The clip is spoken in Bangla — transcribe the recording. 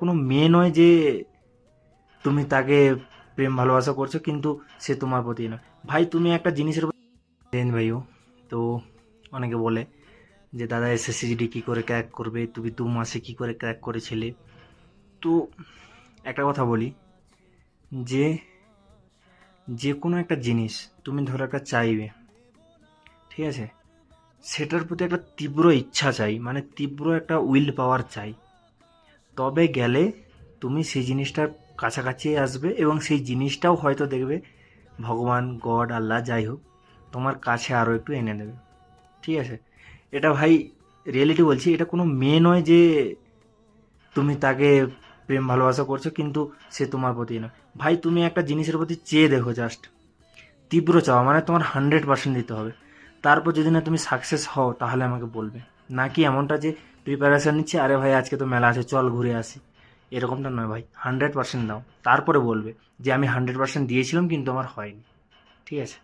কোনো মেয়ে নয় যে তুমি তাকে প্রেম ভালোবাসা করছো কিন্তু সে তোমার প্রতি নয়। ভাই তুমি একটা জিনিসের প্রতি দেন ভাইও। তো অনেকে বলে যে দাদা এসএসসিজিডি কী করে ক্র্যাক করবে, তুমি 2 মাসে কী করে ক্র্যাক করেছিলে। তো একটা কথা বলি, যে যে কোনো একটা জিনিস তুমি ধরো একটা চাইবে, ঠিক আছে, সেটার প্রতি একটা তীব্র ইচ্ছা চাই, মানে তীব্র একটা উইল পাওয়ার চাই, তবে গেলে তুমি সেই জিনিসটার কাছাকাছি আসবে এবং সেই জিনিসটাও হয়তো দেখবে ভগবান, গড, আল্লাহ যাই হোক তোমার কাছে আরও একটু এনে দেবে। ঠিক আছে, এটা ভাই রিয়েলিটি বলছি, এটা কোনো মেয়ে নয় যে তুমি তাকে প্রেম ভালোবাসা করছো কিন্তু সে তোমার প্রতি নয়। ভাই তুমি একটা জিনিসের প্রতি চেয়ে দেখো, জাস্ট তীব্র চাওয়া, মানে তোমার 100% দিতে হবে। তারপর যদি না তুমি সাকসেস হও তাহলে আমাকে বলবে। নাকি এমনটা যে প্রিপারেশান নিচ্ছে, আরে ভাই আজকে তো মেলা আছে চল ঘুরে আসি, এরকমটা নয় ভাই। 100% দাও, তারপরে বলবে যে আমি 100% দিয়েছিলাম কিন্তু আমার হয়নি। ঠিক আছে।